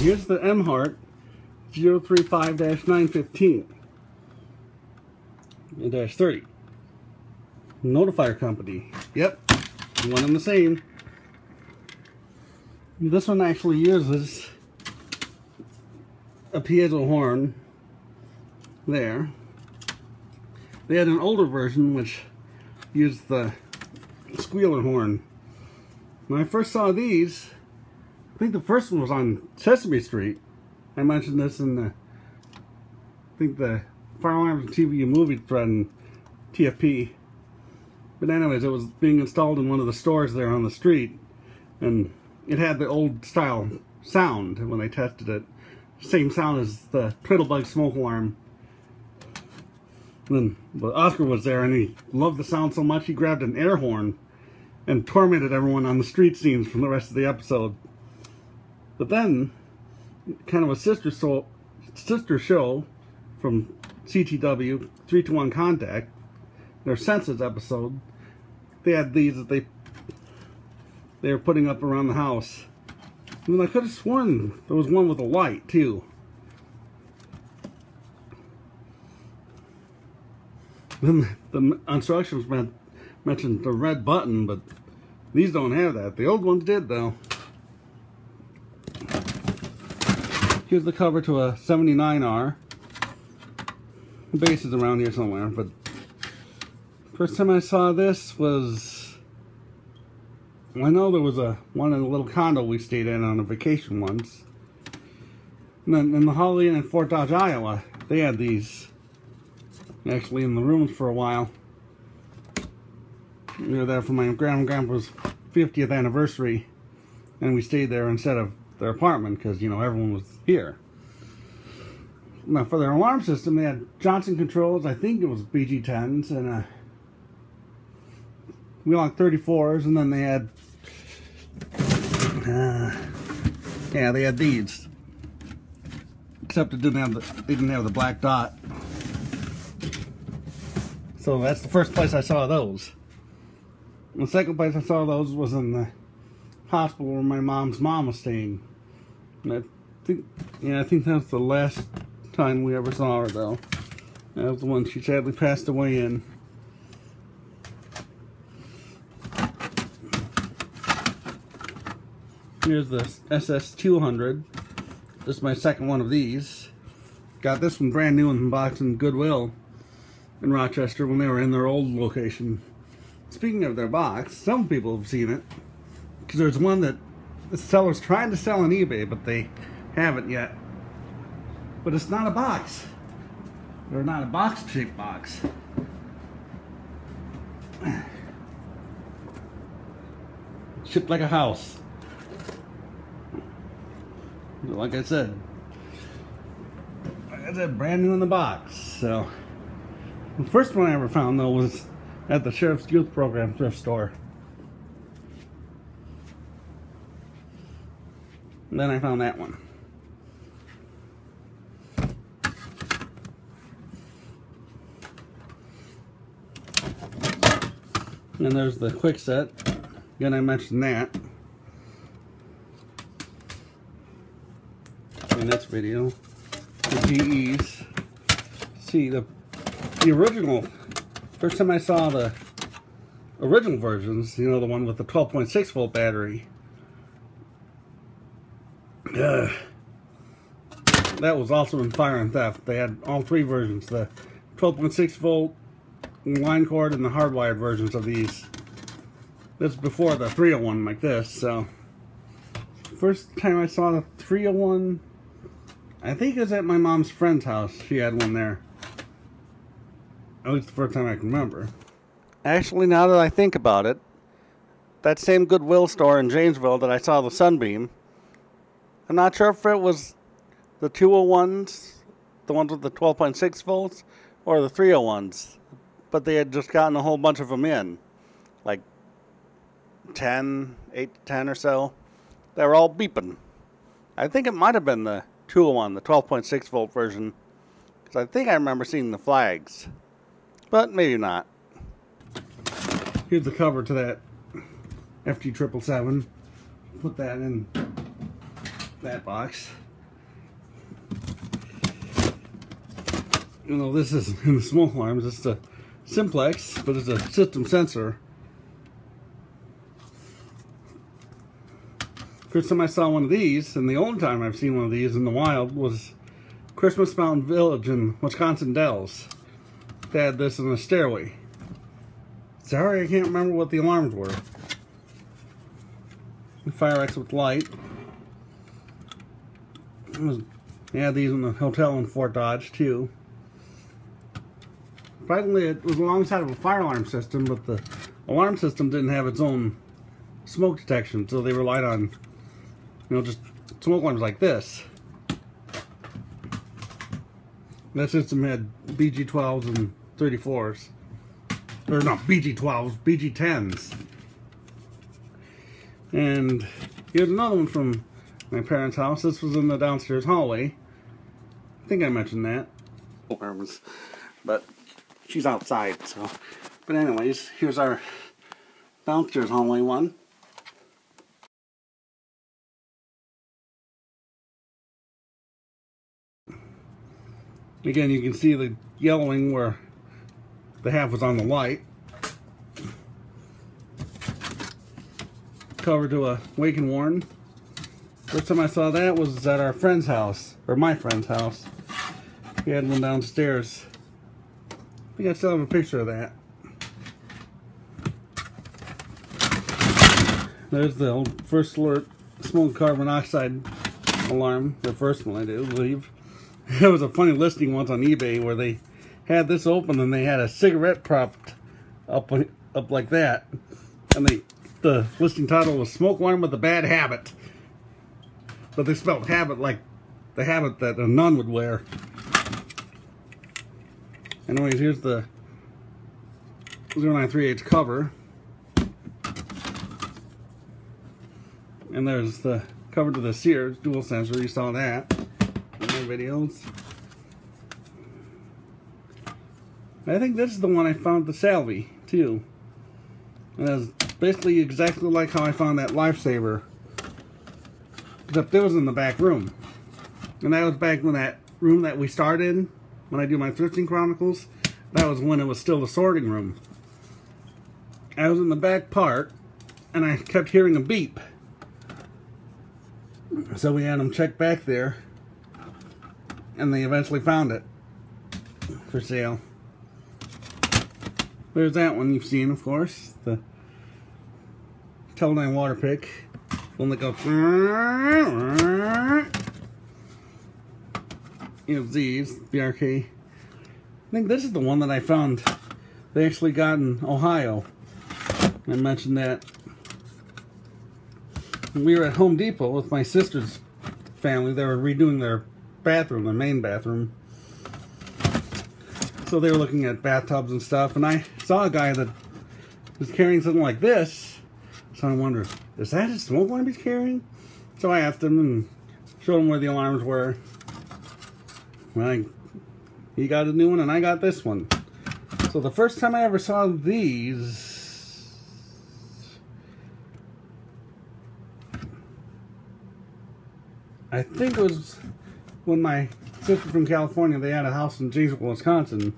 Here's the Emhart 035-915-30. Notifier company. Yep, one and the same. This one actually uses a piezo horn there. They had an older version which used the squealer horn. When I first saw these, I think the first one was on Sesame Street. I mentioned this in the, I think the Fire Alarms TV movie thread in TFP. But anyways, it was being installed in one of the stores there on the street, and it had the old style sound when they tested it. Same sound as the Twiddlebug smoke alarm. And then Oscar was there and he loved the sound so much he grabbed an air horn and tormented everyone on the street scenes from the rest of the episode. But then, kind of a sister show from CTW, 321 Contact, their Senses episode, they had these that they were putting up around the house. And I could have sworn there was one with a light too. Then the instructions mentioned the red button, but these don't have that. The old ones did though. Here's the cover to a 79R. The base is around here somewhere, but first time I saw this was, I know there was one in a little condo we stayed in on a vacation once. And then in the Holiday Inn in Fort Dodge, Iowa, they had these actually in the rooms for a while. We were there for my grandma and grandpa's 50th anniversary, and we stayed there instead of their apartment because, you know, everyone was here. Now for their alarm system, they had Johnson Controls, I think it was BG10s, and Wheelock 34s, and then they had yeah, they had these, except it they didn't have the black dot. So that's the first place I saw those. The second place I saw those was in the hospital where my mom's mom was staying. And I think that's the last time we ever saw her though. That was the one she sadly passed away in. Here's the SS200. This is my second one of these. Got this one brand new in the box in Goodwill in Rochester when they were in their old location. Speaking of their box, some people have seen it, because there's one that the seller's trying to sell on eBay, but they haven't yet. But it's not a box. Or not a box-shaped box. Shaped like a house. Like I said, brand new in the box. So the first one I ever found though was at the Sheriff's Youth Program thrift store. And then I found that one. And there's the Kwikset. Again, I mentioned that in this video. The GEs. See, the original, first time I saw the original versions, you know, the one with the 12.6 volt battery, that was also in Fire and Theft. They had all three versions, the 12.6 volt line cord and the hardwired versions of these. This is before the 301 like this, so first time I saw the 301, I think it was at my mom's friend's house. She had one there. At least the first time I can remember. Actually, now that I think about it, that same Goodwill store in Janesville that I saw the Sunbeam, I'm not sure if it was the 201s, the ones with the 12.6 volts, or the 301s. But they had just gotten a whole bunch of them in. Like 8 to 10 or so. They were all beeping. I think it might have been the 201, the 12.6 volt version, because I think I remember seeing the flags. But maybe not. Here's the cover to that FG777. Put that in that box. You know, this is in the smoke alarms. It's a simplex, but it's a system sensor. First time I saw one of these, and the only time I've seen one of these in the wild, was Christmas Mountain Village in Wisconsin Dells. They had this in a stairway. Sorry, I can't remember what the alarms were. Fire exit with light. They had these in the hotel in Fort Dodge too. Surprisingly, it was alongside of a fire alarm system, but the alarm system didn't have its own smoke detection, so they relied on, you know, just smoke alarms like this. That system had BG12s and 34s. Or not BG12s, BG10s. And here's another one from my parents' house. This was in the downstairs hallway. I think I mentioned that. But she's outside, so. But anyways, here's our downstairs hallway one. Again, you can see the yellowing where the half was on the light. Cover to a wake and warn. First time I saw that was at our friend's house, or my friend's house. We had one downstairs. I think I still have a picture of that. There's the old First Alert smoke carbon monoxide alarm, the first one I do believe. There was a funny listing once on eBay where they had this open and they had a cigarette propped up like that, and the listing title was "Smoke Alarm with a Bad Habit," but they spelled habit like the habit that a nun would wear. Anyways, here's the 0938 cover, and there's the cover to the Sears dual sensor. You saw that in my videos. I think this is the one I found at the Salvy too. And it's basically exactly like how I found that Lifesaver, except it was in the back room. And that was back when that room that we started in, when I do my Thrifting Chronicles, that was when it was still the sorting room. I was in the back part, and I kept hearing a beep. So we had them check back there, and they eventually found it for sale. There's that one you've seen, of course, the Teledyne water pick, one that goes. Here's these, BRK. I think this is the one that I found they actually got in Ohio. I mentioned that. We were at Home Depot with my sister's family. They were redoing their bathroom, their main bathroom. So they were looking at bathtubs and stuff, and I saw a guy that was carrying something like this. So I wondered, is that his smoke alarm he's carrying? So I asked him and showed him where the alarms were. Well, he got a new one and I got this one. So the first time I ever saw these, I think it was when my sister from California, they had a house in Janesville, Wisconsin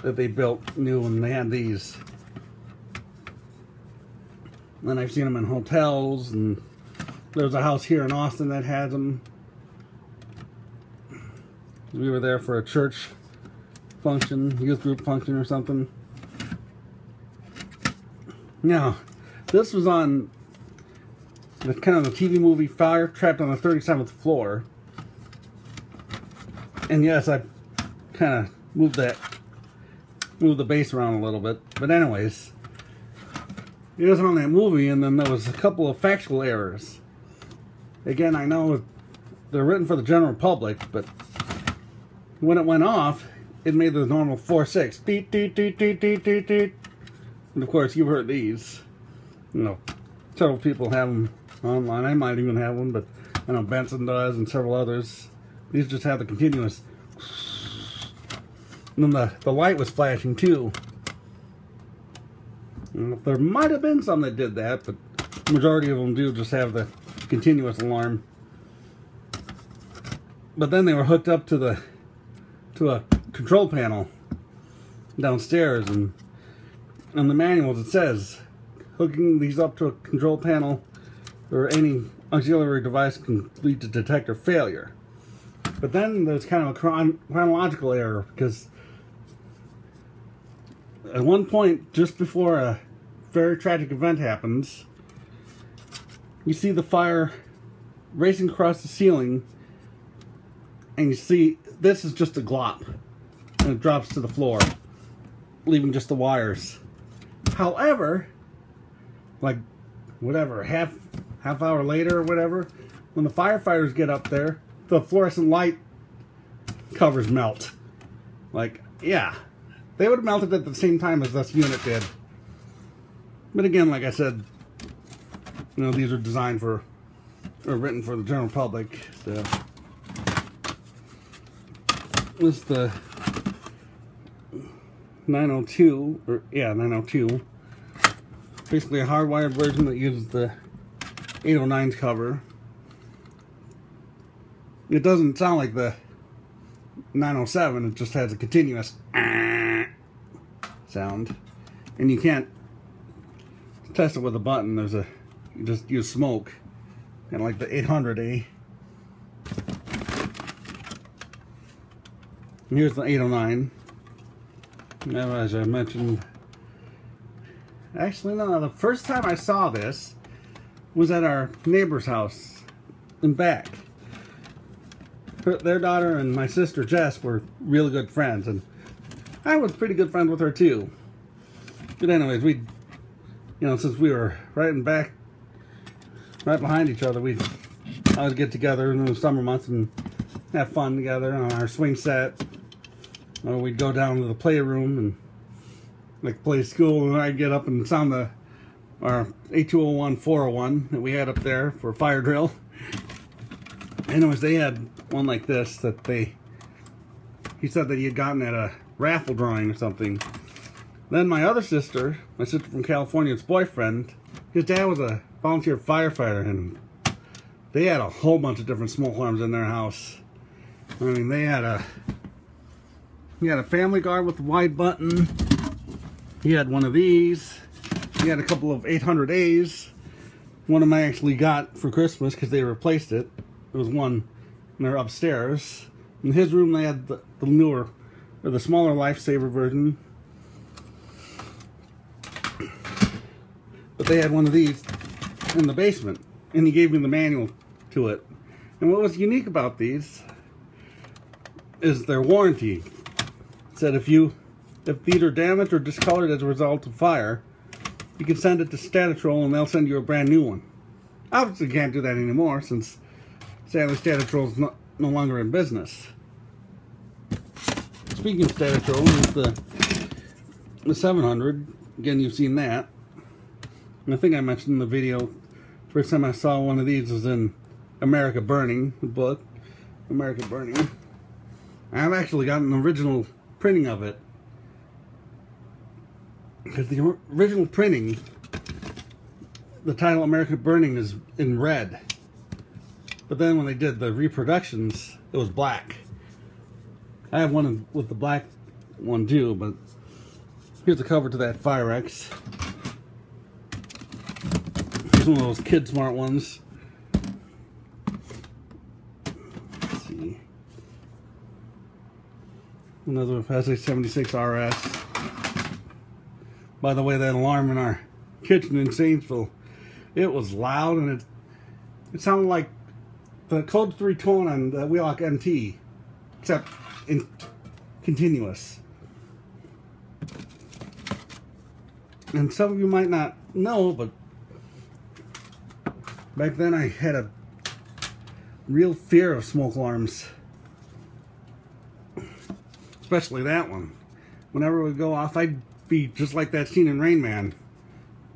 that they built new, and they had these. Then I've seen them in hotels, and there's a house here in Austin that has them. We were there for a church function, youth group function or something. Now, this was on the kind of the TV movie Fire Trapped on the 37th Floor. And yes, I kind of moved the base around a little bit. But anyways, it was on that movie, and then there was a couple of factual errors. Again, I know they're written for the general public, but when it went off, it made the normal 4-6. Deet, deet, deet, deet, deet, deet, deet. And of course, you've heard these. You know, several people have them online. I might even have one, but I know Benson does and several others. These just have the continuous. And then the light was flashing too. And there might have been some that did that, but the majority of them do just have the continuous alarm. But then they were hooked up to a control panel downstairs, and on the manuals it says hooking these up to a control panel or any auxiliary device can lead to detector failure. But then there's kind of a chronological error, because at one point, just before a very tragic event happens, you see the fire racing across the ceiling, and you see this is just a glop, and it drops to the floor, leaving just the wires. However, like whatever, half hour later or whatever, when the firefighters get up there, the fluorescent light covers melt. Like, yeah, they would have melted at the same time as this unit did. But again, like I said, you know, these are designed for, or written for the general public. So this is the 902, or yeah, 902. Basically a hardwired version that uses the 809's cover. It doesn't sound like the 907, it just has a continuous sound. And you can't test it with a button. There's a, you just use smoke, kind of like the 800A. And here's the 809. Now, as I mentioned, actually no, the first time I saw this was at our neighbor's house in back. Their daughter and my sister Jess were really good friends, and I was pretty good friends with her too. But anyways, we, you know, since we were right in back, right behind each other, we'd always get together in the summer months and have fun together on our swing set. Or we'd go down to the playroom and like play school, and I'd get up and sound our 8201 401 that we had up there for fire drill. Anyways, they had one like this that he said that he had gotten at a raffle drawing or something. Then my sister from California's boyfriend, his dad was a volunteer firefighter, and they had a whole bunch of different smoke alarms in their house. I mean, he had a Family Guard with the wide button. He had one of these. He had a couple of 800As. One of them I actually got for Christmas because they replaced it. There was one in there upstairs. In his room they had the newer, or the smaller Lifesaver version. But they had one of these in the basement, and he gave me the manual to it. And what was unique about these is their warranty. It said if these are damaged or discolored as a result of fire, you can send it to Statitrol and they'll send you a brand new one. Obviously you can't do that anymore, since sadly Statitrol is no longer in business. Speaking of Statitrol, there's the 700. Again, you've seen that. And I think I mentioned in the video, first time I saw one of these was in America Burning, the book, America Burning. I've actually got an original printing of it. Because the original printing, the title America Burning is in red. But then when they did the reproductions, it was black. I have one with the black one too, but here's the cover to that Firex. Here's one of those Kid Smart ones. Let's see. Another SA76 RS. By the way, that alarm in our kitchen in Saintsville, it was loud, and it sounded like the Code 3 tone on the Wheelock MT, except in continuous. And some of you might not know, but back then I had a real fear of smoke alarms. Especially that one. Whenever it would go off, I'd be just like that scene in Rain Man.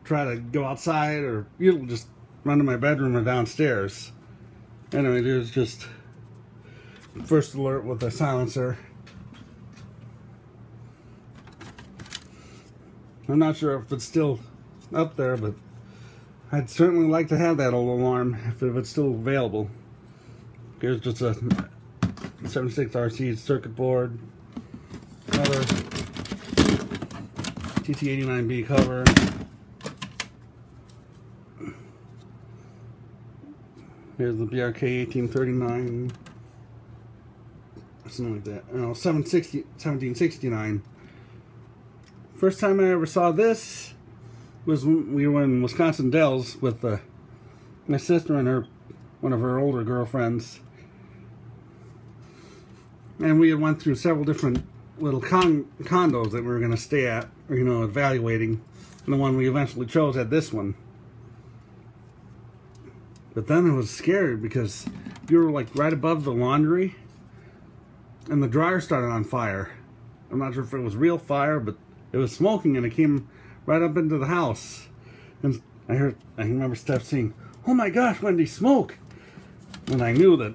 Try to go outside, or you'll just run to my bedroom or downstairs. Anyway, there's just first alert with a silencer. I'm not sure if it's still up there, but I'd certainly like to have that old alarm if it's still available. Here's just a 76 RC circuit board. Another TT89B cover. Here's the BRK 1839. Something like that. No, 1769. First time I ever saw this was when we were in Wisconsin Dells with my sister and one of her older girlfriends. And we had went through several different little condos that we were going to stay at, or, you know, evaluating. And the one we eventually chose had this one. But then it was scary because you were like right above the laundry and the dryer started on fire. I'm not sure if it was real fire, but it was smoking and it came right up into the house. And I remember Steph saying, "Oh my gosh, Wendy, smoke!" And I knew that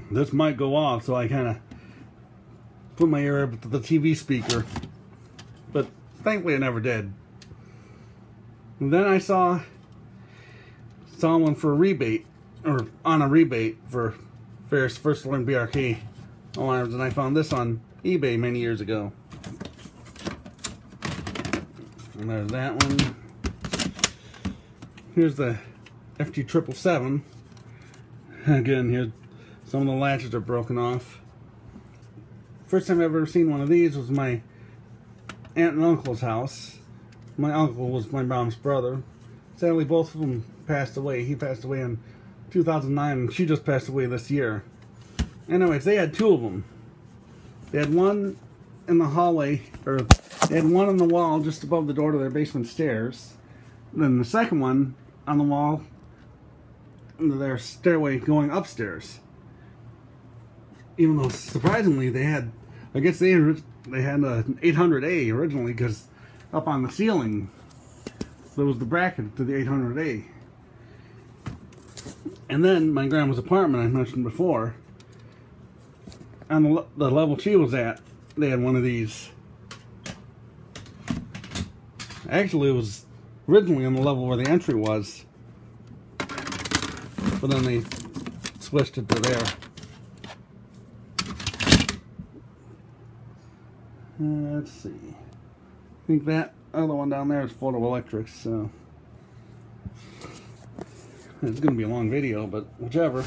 this might go off, so I kind of put my ear up to the TV speaker. But thankfully it never did. And then I saw one for a rebate, or on a rebate for Ferris First Alarm BRK alarms, and I found this on eBay many years ago. And there's that one. Here's the FT777. Again, here some of the latches are broken off. First time I've ever seen one of these was my aunt and uncle's house. My uncle was my mom's brother. Sadly, both of them passed away. He passed away in 2009, and she just passed away this year. Anyways, they had two of them. They had one in the hallway, or they had one on the wall just above the door to their basement stairs. And then the second one on the wall into their stairway going upstairs. Even though, surprisingly, they had, I guess they had an 800A originally, because up on the ceiling there was the bracket to the 800A. And then my grandma's apartment I mentioned before, on the level she was at, they had one of these. Actually, it was originally on the level where the entry was, but then they switched it to there. Let's see. I think that other one down there is photoelectrics, so it's going to be a long video, but whichever.